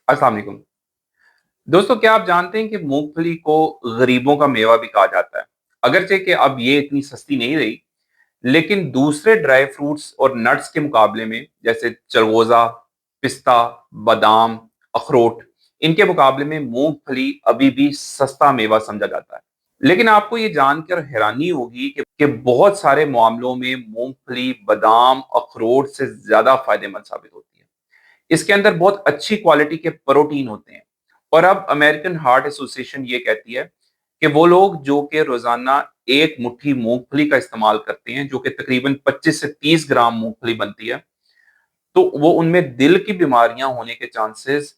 अस्सलाम वालेकुम। दोस्तों, क्या आप जानते हैं कि मूंगफली को गरीबों का मेवा भी कहा जाता है। अगरचे कि अब ये इतनी सस्ती नहीं रही, लेकिन दूसरे ड्राई फ्रूट्स और नट्स के मुकाबले में जैसे चरगोजा, पिस्ता, बादाम, अखरोट, इनके मुकाबले में मूंगफली अभी भी सस्ता मेवा समझा जाता है। लेकिन आपको ये जानकर हैरानी होगी कि बहुत सारे मामलों में मूंगफली बादाम, अखरोट से ज्यादा फायदेमंद साबित होती है। इसके अंदर बहुत अच्छी क्वालिटी के प्रोटीन होते हैं। और अब अमेरिकन हार्ट एसोसिएशन ये कहती है कि वो लोग जो कि रोजाना एक मुट्ठी मूंगफली का इस्तेमाल करते हैं, जो कि तकरीबन 25 से 30 ग्राम मूंगफली बनती है, तो वो उनमें दिल की बीमारियां होने के चांसेस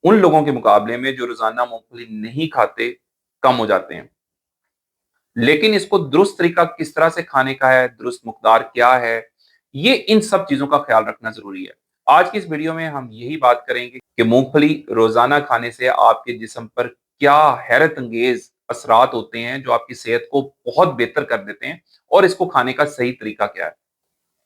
उन लोगों के मुकाबले में जो रोजाना मूंगफली नहीं खाते कम हो जाते हैं। लेकिन इसको दुरुस्त तरीका किस तरह से खाने का है, दुरुस्त मुकदार क्या है, ये इन सब चीजों का ख्याल रखना जरूरी है। आज की इस वीडियो में हम यही बात करेंगे कि मूंगफली रोजाना खाने से आपके जिस्म पर क्या हैरत अंगेज असरात होते हैं, जो आपकी सेहत को बहुत बेहतर कर देते हैं, और इसको खाने का सही तरीका क्या है।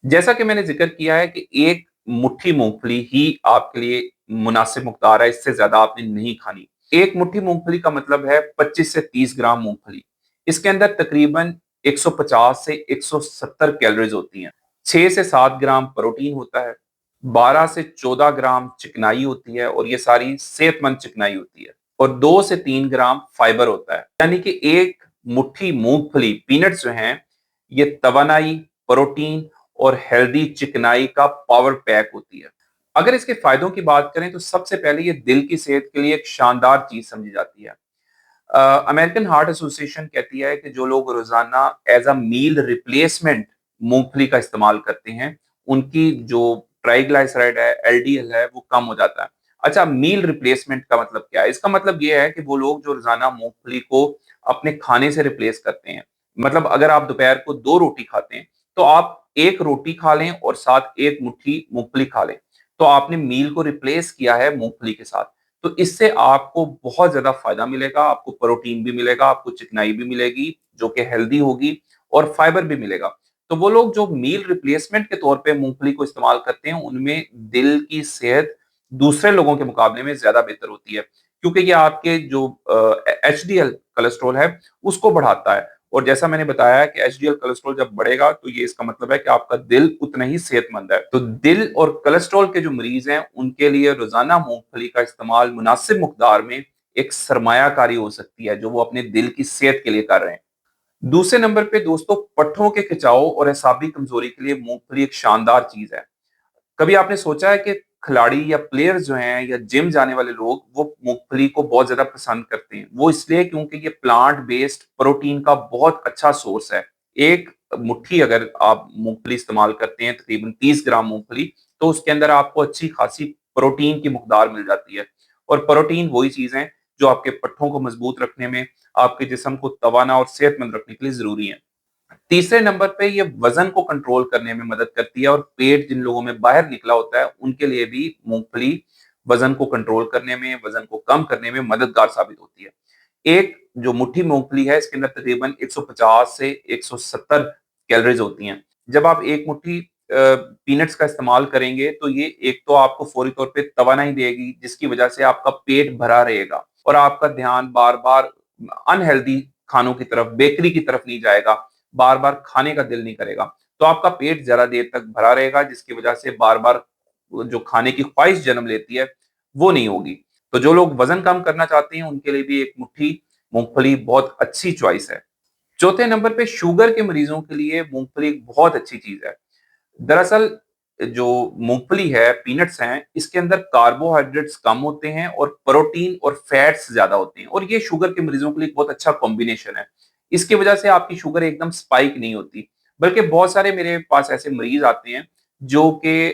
जैसा कि मैंने जिक्र किया है कि एक मुट्ठी मूंगफली ही आपके लिए मुनासिब मुकदार है, इससे ज्यादा आपने नहीं खानी। एक मुट्ठी मूंगफली का मतलब है 25 से 30 ग्राम मूंगफली। इसके अंदर तकरीबन 150 से 170 कैलोरीज होती हैं। 6 से 7 ग्राम प्रोटीन होता है, 12 से 14 ग्राम चिकनाई होती है, और ये सारी सेहतमंद चिकनाई होती है, और 2 से 3 ग्राम फाइबर होता है। यानी कि एक मुट्ठी मूंगफली पीनट्स जो हैं, ये तवानाई, प्रोटीन और हेल्दी चिकनाई का पावर पैक होती है। अगर इसके फायदों की बात करें तो सबसे पहले ये दिल की सेहत के लिए एक शानदार चीज समझी जाती है। अमेरिकन हार्ट एसोसिएशन कहती है कि जो लोग रोजाना एज अ मील रिप्लेसमेंट मूंगफली का इस्तेमाल करते हैं, उनकी जो ट्राइग्लिसराइड है, एलडीएल है, वो कम हो जाता है। अच्छा, मील रिप्लेसमेंट का मतलब क्या है? इसका मतलब ये है कि वो लोग जो रोजाना मूंगफली को अपने खाने से रिप्लेस करते हैं, मतलब अगर आप दोपहर को 2 रोटी खाते हैं, तो आप एक रोटी खा लें और साथ एक मुट्ठी मूंगफली खा लें, तो आपने मील को रिप्लेस किया है मूंगफली के साथ। तो इससे आपको बहुत ज्यादा फायदा मिलेगा, आपको प्रोटीन भी मिलेगा, आपको चिकनाई भी मिलेगी जो कि हेल्दी होगी, और फाइबर भी मिलेगा। तो वो लोग जो मील रिप्लेसमेंट के तौर पे मूंगफली को इस्तेमाल करते हैं, उनमें दिल की सेहत दूसरे लोगों के मुकाबले में ज्यादा बेहतर होती है, क्योंकि ये आपके जो एचडीएल कोलेस्ट्रॉल है उसको बढ़ाता है। और जैसा मैंने बताया कि एचडीएल कोलेस्ट्रॉल जब बढ़ेगा, तो ये इसका मतलब है कि आपका दिल उतना ही सेहतमंद है। तो दिल और कोलेस्ट्रॉल के जो मरीज हैं, उनके लिए रोजाना मूंगफली का इस्तेमाल मुनासिब मुकदार में एक सरमायाकारी हो सकती है, जो वो अपने दिल की सेहत के लिए कर रहे हैं। दूसरे नंबर पे दोस्तों, पट्ठों के खिंचाव और एसाबी कमजोरी के लिए मूंगफली एक शानदार चीज है। कभी आपने सोचा है कि खिलाड़ी या प्लेयर्स जो हैं, या जिम जाने वाले लोग, वो मूंगफली को बहुत ज्यादा पसंद करते हैं? वो इसलिए क्योंकि ये प्लांट बेस्ड प्रोटीन का बहुत अच्छा सोर्स है। एक मुट्ठी अगर आप मूंगफली इस्तेमाल करते हैं, तकरीबन 30 ग्राम मूंगफली, तो उसके अंदर आपको अच्छी खासी प्रोटीन की मुकदार मिल जाती है। और प्रोटीन वही चीज है जो आपके पट्ठों को मजबूत रखने में, आपके जिस्म को तवाना और सेहतमंद रखने के लिए जरूरी है। तीसरे नंबर पे ये वजन को कंट्रोल करने में मदद करती है, और पेट जिन लोगों में बाहर निकला होता है, उनके लिए भी मूंगफली वजन को कंट्रोल करने में, वजन को कम करने में मददगार साबित होती है। एक जो मुट्ठी मूंगफली है, इसके अंदर तकरीबन 150 से 170 कैलोरीज होती हैं। जब आप एक मुट्ठी पीनट्स का इस्तेमाल करेंगे, तो ये एक तो आपको फौरी तौर पे तवानाई देगी, जिसकी वजह से आपका पेट भरा रहेगा, और आपका ध्यान बार बार अनहेल्दी खानों की तरफ, बेकरी की तरफ नहीं जाएगा, बार बार खाने का दिल नहीं करेगा। तो आपका पेट जरा देर तक भरा रहेगा, जिसकी वजह से बार बार जो खाने की ख्वाहिश जन्म लेती है, वो नहीं होगी। तो जो लोग वजन कम करना चाहते हैं, उनके लिए भी एक मुट्ठी मूंगफली बहुत अच्छी चॉइस है। चौथे नंबर पे शुगर के मरीजों के लिए मूंगफली एक बहुत अच्छी चीज है। दरअसल जो मूंगफली है, पीनट्स हैं, इसके अंदर कार्बोहाइड्रेट्स कम होते हैं और प्रोटीन और फैट्स ज्यादा होते हैं, और ये शुगर के मरीजों के लिए एक बहुत अच्छा कॉम्बिनेशन है। इसकी वजह से आपकी शुगर एकदम स्पाइक नहीं होती। बल्कि बहुत सारे मेरे पास ऐसे मरीज आते हैं जो कि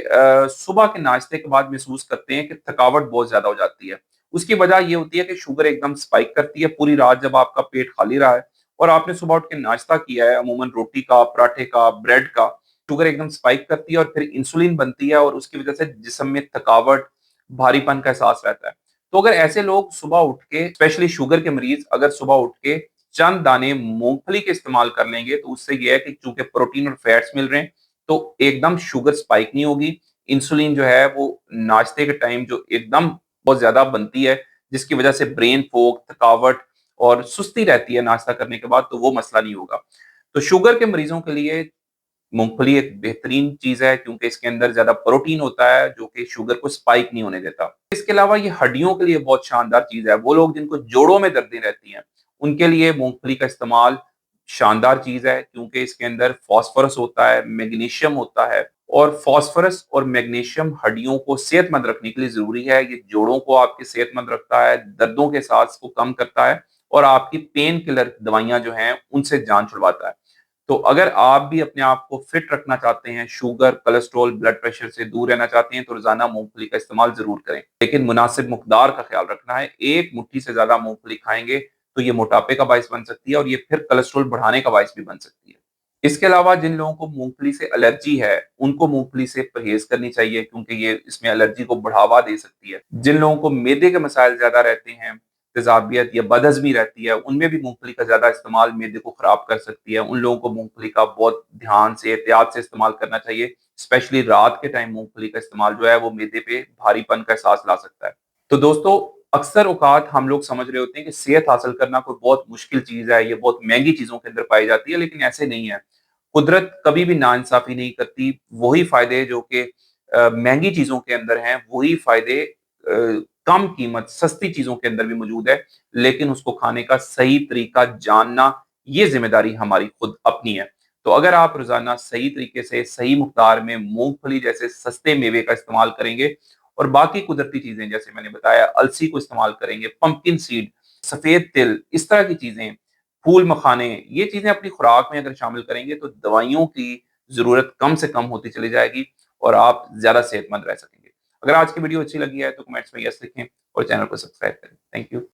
सुबह के नाश्ते के बाद महसूस करते हैं कि थकावट बहुत ज्यादा हो जाती है। उसकी वजह ये होती है कि शुगर एकदम स्पाइक करती है पूरी रात, जब आपका पेट खाली रहा है और आपने सुबह उठ के नाश्ता किया है, अमूमन रोटी का, पराठे का, ब्रेड का, शुगर एकदम स्पाइक करती है, और फिर इंसुलिन बनती है, और उसकी वजह से जिस्म में थकावट, भारीपन का एहसास रहता है। तो अगर ऐसे लोग सुबह उठ के, स्पेशली शुगर के मरीज, अगर सुबह उठ के चंद दाने मूंगफली के इस्तेमाल कर लेंगे, तो उससे यह है कि चूंकि प्रोटीन और फैट्स मिल रहे हैं, तो एकदम शुगर स्पाइक नहीं होगी। इंसुलिन जो है वो नाश्ते के टाइम जो एकदम बहुत ज्यादा बनती है, जिसकी वजह से ब्रेन फोग, थकावट और सुस्ती रहती है नाश्ता करने के बाद, तो वो मसला नहीं होगा। तो शुगर के मरीजों के लिए मूंगफली एक बेहतरीन चीज है, क्योंकि इसके अंदर ज्यादा प्रोटीन होता है जो कि शुगर को स्पाइक नहीं होने देता। इसके अलावा ये हड्डियों के लिए बहुत शानदार चीज है। वो लोग जिनको जोड़ों में दर्दें रहती हैं, उनके लिए मूंगफली का इस्तेमाल शानदार चीज है, क्योंकि इसके अंदर फास्फोरस होता है, मैग्नीशियम होता है, और फास्फोरस और मैग्नीशियम हड्डियों को सेहतमंद रखने के लिए जरूरी है। ये जोड़ों को आपके सेहतमंद रखता है, दर्दों के एहसास को कम करता है, और आपकी पेन किलर दवाइयां जो हैं उनसे जान छुड़वाता है। तो अगर आप भी अपने आप को फिट रखना चाहते हैं, शुगर, कोलेस्ट्रॉल, ब्लड प्रेशर से दूर रहना चाहते हैं, तो रोजाना मूंगफली का इस्तेमाल जरूर करें, लेकिन मुनासिब मकदार का ख्याल रखना है। एक मुट्ठी से ज्यादा मूंगफली खाएंगे तो ये मोटापे का बायस बन सकती है, और ये फिर कोलेस्ट्रॉल बढ़ाने का बायस भी बन सकती है। इसके अलावा जिन लोगों को मूंगफली से एलर्जी है, उनको मूंगफली से परहेज करनी चाहिए, क्योंकि ये इसमें एलर्जी को बढ़ावा दे सकती है। जिन लोगों को मैदे के मसाइल ज्यादा रहते हैं, तेजाबियत या बदहजमी रहती है, उनमें भी मूंगफली का ज्यादा इस्तेमाल मैदे को खराब कर सकती है। उन लोगों को मूंगफली का बहुत ध्यान से, एहतियात से इस्तेमाल करना चाहिए। स्पेशली रात के टाइम मूंगफली का इस्तेमाल जो है वो मैदे पे भारीपन का एहसास ला सकता है। तो दोस्तों, अक्सर औकात हम लोग समझ रहे होते हैं कि सेहत हासिल करना कोई बहुत मुश्किल चीज है, ये बहुत महंगी चीजों के अंदर पाई जाती है, लेकिन ऐसे नहीं है। कुदरत कभी भी नाइंसाफी नहीं करती। वही फायदे जो कि महंगी चीजों के अंदर हैं, वही फायदे कम कीमत सस्ती चीजों के अंदर भी मौजूद है। लेकिन उसको खाने का सही तरीका जानना, ये जिम्मेदारी हमारी खुद अपनी है। तो अगर आप रोजाना सही तरीके से, सही मुकदार में मूंगफली जैसे सस्ते मेवे का इस्तेमाल करेंगे, और बाकी कुदरती चीजें जैसे मैंने बताया, अलसी को इस्तेमाल करेंगे, पंपकिन सीड, सफेद तिल, इस तरह की चीजें, फूल मखाने, ये चीजें अपनी खुराक में अगर शामिल करेंगे, तो दवाइयों की जरूरत कम से कम होती चली जाएगी, और आप ज्यादा सेहतमंद रह सकेंगे। अगर आज की वीडियो अच्छी लगी है तो कमेंट्स में यस लिखें, और चैनल को सब्सक्राइब करें। Thank you.